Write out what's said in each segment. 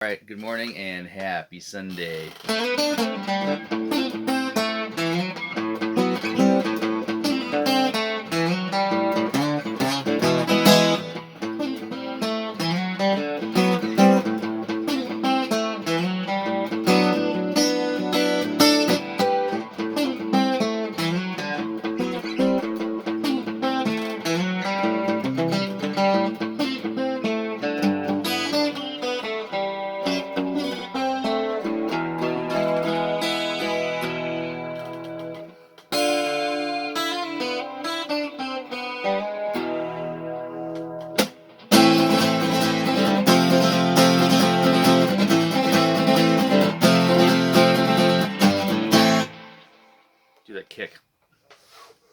All right, good morning and happy Sunday. Do that kick.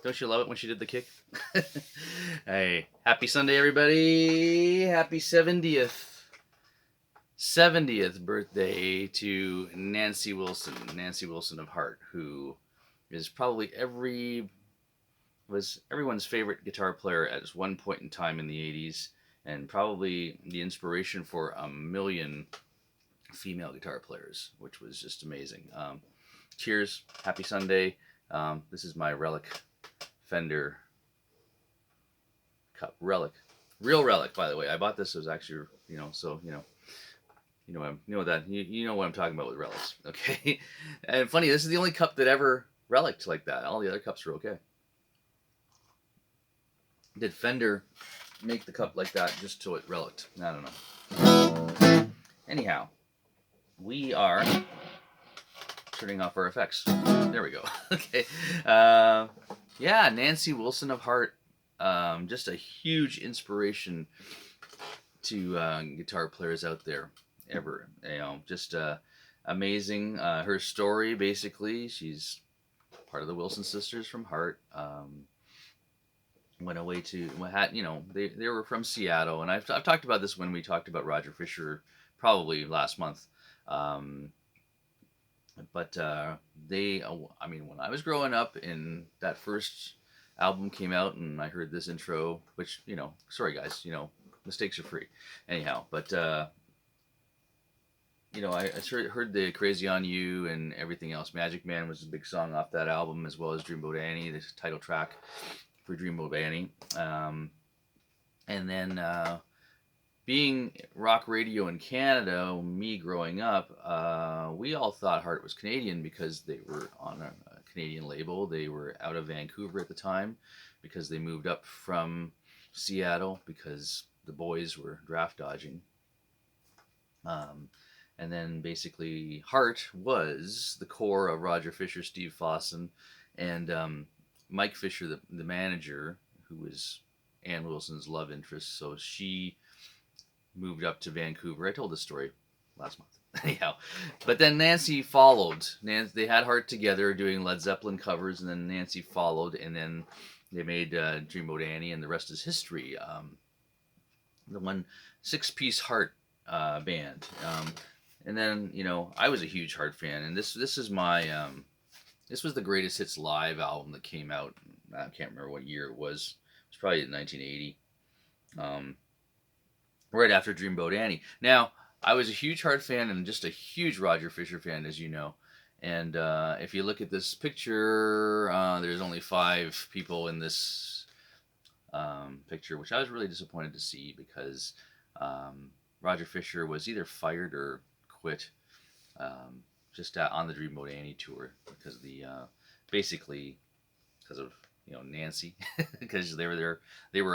Don't you love it when she did the kick? Hey, happy Sunday, everybody. Happy 70th birthday to Nancy Wilson of Heart, who is probably was everyone's favorite guitar player at one point in time in the 80s, and probably the inspiration for a million female guitar players, which was just amazing. Cheers, happy Sunday. This is my Relic Fender cup. Real Relic, by the way. I bought this. It was actually, you know what I'm talking about with relics, okay? And funny, this is the only cup that ever reliced like that. All the other cups were okay. Did Fender make the cup like that just so it reliced? I don't know. Anyhow, we are turning off our effects. There we go. Okay. Yeah, Nancy Wilson of Heart. Just a huge inspiration to guitar players out there ever. Just amazing. Her story, basically, she's part of the Wilson sisters from Heart. Went away to they were from Seattle, and I've talked about this when we talked about Roger Fisher probably last month. But when I was growing up and that first album came out and I heard this intro, which, sorry guys, mistakes are free. Anyhow, but, I heard the Crazy on You and everything else. Magic Man was a big song off that album, as well as Dreamboat Annie, the title track for Dreamboat Annie. And then, being rock radio in Canada, me growing up, we all thought Heart was Canadian because they were on a Canadian label. They were out of Vancouver at the time because they moved up from Seattle because the boys were draft dodging. And then basically Heart was the core of Roger Fisher, Steve Fossen, and Mike Fisher, the manager, who was Ann Wilson's love interest. So she moved up to Vancouver. I told this story last month. Anyhow, but then Nancy followed. They had Heart together doing Led Zeppelin covers, and then Nancy followed, and then they made Dreamboat Annie, and the rest is history. The one 6-piece Heart band, and then I was a huge Heart fan, and this is my this was the Greatest Hits live album that came out. I can't remember what year it was. It was probably 1980. Right after Dreamboat Annie. Now, I was a huge Heart fan and just a huge Roger Fisher fan, as you know. And if you look at this picture, there's only 5 people in this picture, which I was really disappointed to see because Roger Fisher was either fired or quit just on the Dreamboat Annie tour because basically because of Nancy, because they were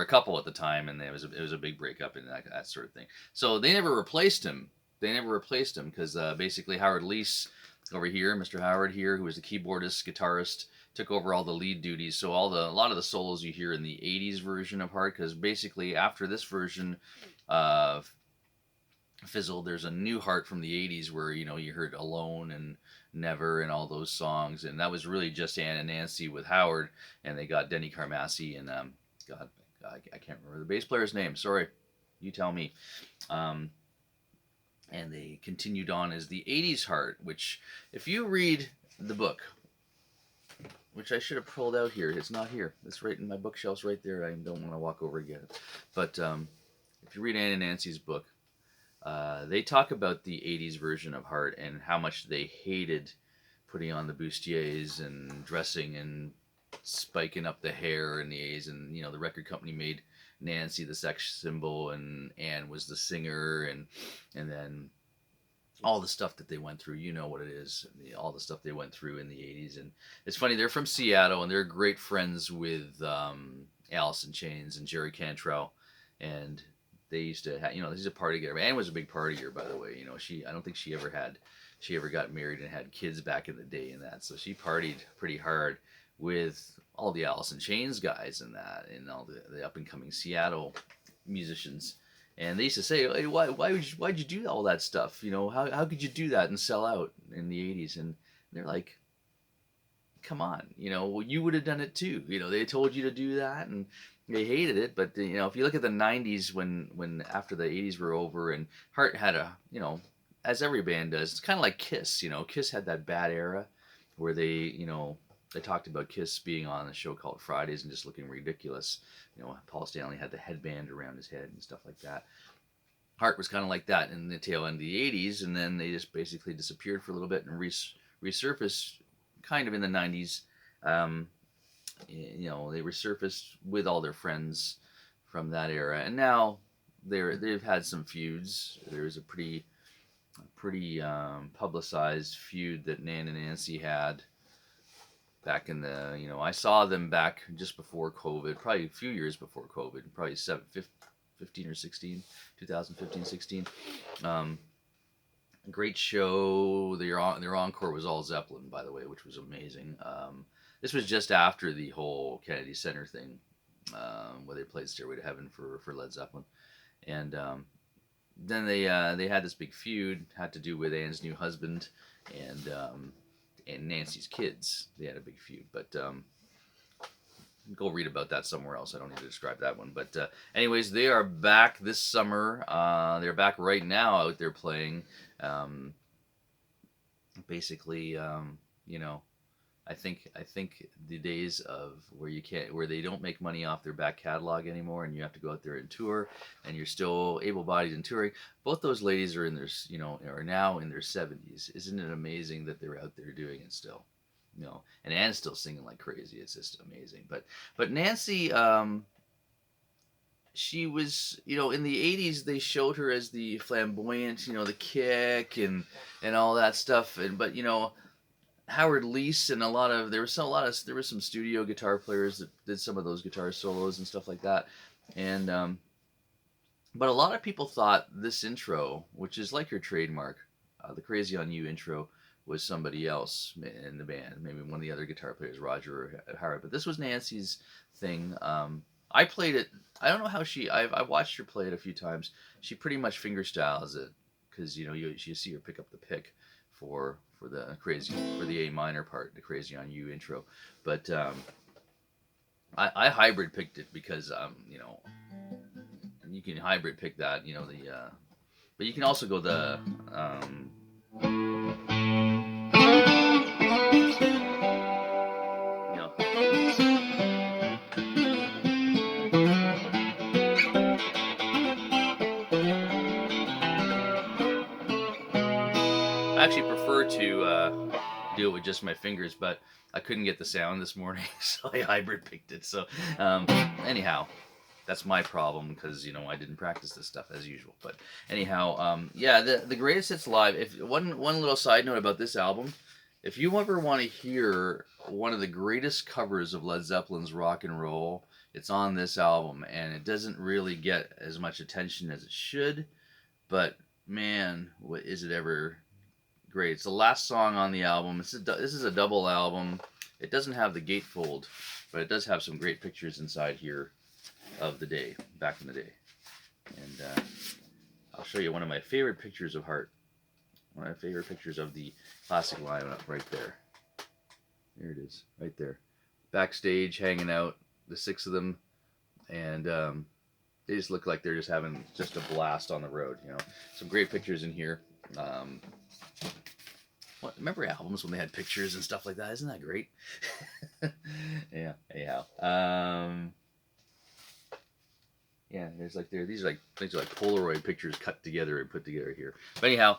a couple at the time, and it was a big breakup and that sort of thing. So they never replaced him. Because basically Howard Leese over here, Mr. Howard here, who was the keyboardist, guitarist, took over all the lead duties. So a lot of the solos you hear in the '80s version of Heart, because basically after this version fizzled, there's a new Heart from the '80s where you heard Alone and Never and all those songs, and that was really just Ann and Nancy with Howard, and they got Denny Carmassi and God, I can't remember the bass player's name. Sorry, you tell me. And they continued on as the '80s Heart, which, if you read the book, which I should have pulled out here, it's not here. It's right in my bookshelves right there. I don't want to walk over again. But if you read Ann and Nancy's book, They talk about the '80s version of Heart and how much they hated putting on the bustiers and dressing and spiking up the hair and the A's, and the record company made Nancy the sex symbol, and Ann was the singer, and then all the stuff that they went through. You know what it is, all the stuff they went through in the '80s. And it's funny, they're from Seattle and they're great friends with Alice in Chains and Jerry Cantrell, and they used to have, he's a party girl. Ann was a big partier, by the way. I don't think she ever got married and had kids back in the day and that. So she partied pretty hard with all the Alice in Chains guys and that, and all the up and coming Seattle musicians. And they used to say, "Hey, why'd you do all that stuff? How could you do that and sell out in the '80s?" And they're like, "Come on, well, you would have done it too. They told you to do that, and they hated it." But if you look at the '90s, when after the '80s were over, and Heart had as every band does, it's kind of like Kiss. Kiss had that bad era where they talked about Kiss being on a show called Fridays and just looking ridiculous. Paul Stanley had the headband around his head and stuff like that. Heart was kind of like that in the tail end of the '80s, and then they just basically disappeared for a little bit and resurfaced kind of in the '90s. They resurfaced with all their friends from that era, and now they've had some feuds. There was a pretty publicized feud that Nan and Nancy had back in the, I saw them back just before COVID, probably a few years before COVID, probably 15 or 16, 2015, 16. Great show. Their encore was all Zeppelin, by the way, which was amazing. This was just after the whole Kennedy Center thing, where they played Stairway to Heaven for Led Zeppelin. And then they had this big feud, had to do with Ann's new husband and Nancy's kids. They had a big feud, but go read about that somewhere else. I don't need to describe that one. But anyways, they are back this summer. They're back right now out there playing. Basically, I think the days of where they don't make money off their back catalog anymore, and you have to go out there and tour, and you're still able-bodied and touring. Both those ladies are are now in their 70s. Isn't it amazing that they're out there doing it still? And Ann's still singing like crazy. It's just amazing. But Nancy, she was, in the '80s they showed her as the flamboyant, the kick and all that stuff, but Howard Leese and there were some studio guitar players that did some of those guitar solos and stuff like that, and but a lot of people thought this intro, which is like your trademark, the Crazy on You intro, was somebody else in the band, maybe one of the other guitar players, Roger or Howard, but this was Nancy's thing. I played it. I don't know how I've watched her play it a few times. She pretty much fingerstyles it because you see her pick up the pick for the A minor part, the Crazy on You intro. But I hybrid picked it because you can hybrid pick that, but you can also go the I actually prefer to do it with just my fingers, but I couldn't get the sound this morning, so I hybrid picked it. So anyhow, that's my problem because I didn't practice this stuff as usual. But anyhow, yeah, the greatest hits live. If one little side note about this album, if you ever want to hear one of the greatest covers of Led Zeppelin's Rock and Roll, it's on this album, and it doesn't really get as much attention as it should. But man, what is it ever great. It's the last song on the album. This is a double album. It doesn't have the gatefold, but it does have some great pictures inside here of the day, back in the day. And I'll show you one of my favorite pictures of Heart. One of my favorite pictures of the classic lineup right there. There it is, right there. Backstage, hanging out, the six of them, and they just look like they're just having just a blast on the road. Some great pictures in here. Remember albums when they had pictures and stuff like that? Isn't that great? Yeah. Anyhow, Yeah, these are things are like Polaroid pictures cut together and put together here. But anyhow,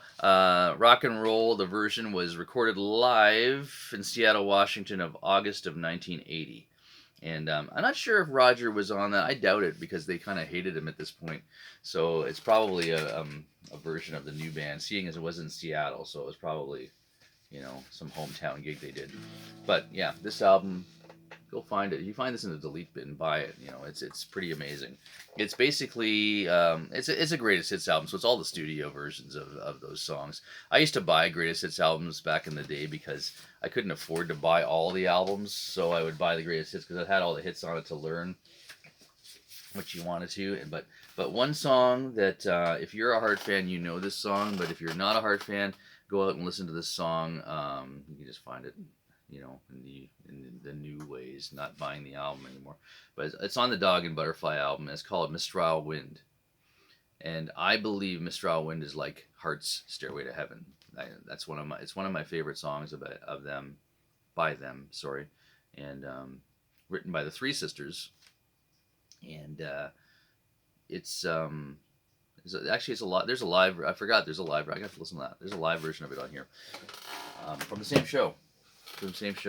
Rock and Roll, the version was recorded live in Seattle, Washington of August of 1980. And I'm not sure if Roger was on that. I doubt it because they kind of hated him at this point. So it's probably a version of the new band, seeing as it was in Seattle. So it was probably, some hometown gig they did. But yeah, this album, go find it. You find this in the delete bin, buy it. It's pretty amazing. It's basically it's a greatest hits album, so it's all the studio versions of those songs. I used to buy greatest hits albums back in the day because I couldn't afford to buy all the albums, so I would buy the greatest hits because it had all the hits on it to learn what you wanted to. But one song that if you're a Heart fan, you know this song. But if you're not a Heart fan, go out and listen to this song. You can just find it, in the new ways, not buying the album anymore. But it's on the Dog and Butterfly album. It's called Mistral Wind, and I believe Mistral Wind is like Heart's Stairway to Heaven. It's one of my favorite songs by them. Sorry, and written by the Three Sisters, and it's a lot. There's a live. I forgot. There's a live. I got to listen to that. There's a live version of it on here, from the same show.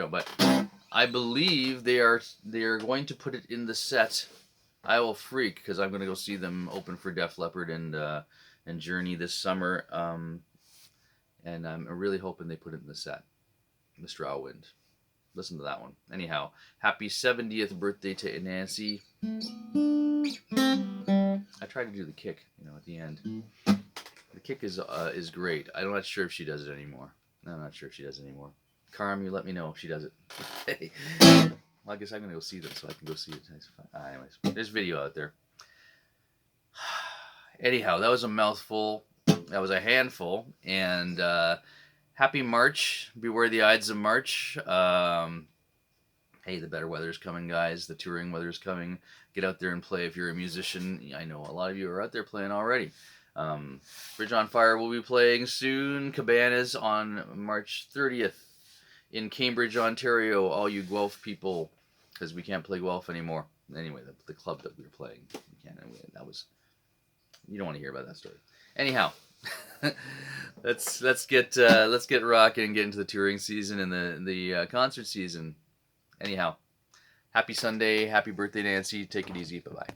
But I believe they are going to put it in the set I Will Freak, because I'm going to go see them open for Def Leppard and Journey this summer, and I'm really hoping they put it in the set. Mistral Wind. Listen to that one. Anyhow, happy 70th birthday to Nancy. I tried to do the kick, at the end. The kick is great. I'm not sure if she does it anymore. Carm, you let me know if she does it. Well, I guess I'm going to go see them so I can go see it. Anyways, there's video out there. Anyhow, that was a mouthful. That was a handful. And happy March. Beware the Ides of March. Hey, the better weather's coming, guys. The touring weather's coming. Get out there and play if you're a musician. I know a lot of you are out there playing already. Bridge on Fire will be playing soon. Cabanas on March 30th. In Cambridge, Ontario, all you Guelph people, because we can't play Guelph anymore. Anyway, the club that we were playing, we can't. You don't want to hear about that story. Anyhow, let's get rocking and get into the touring season and the concert season. Anyhow, happy Sunday, happy birthday, Nancy. Take it easy. Bye bye.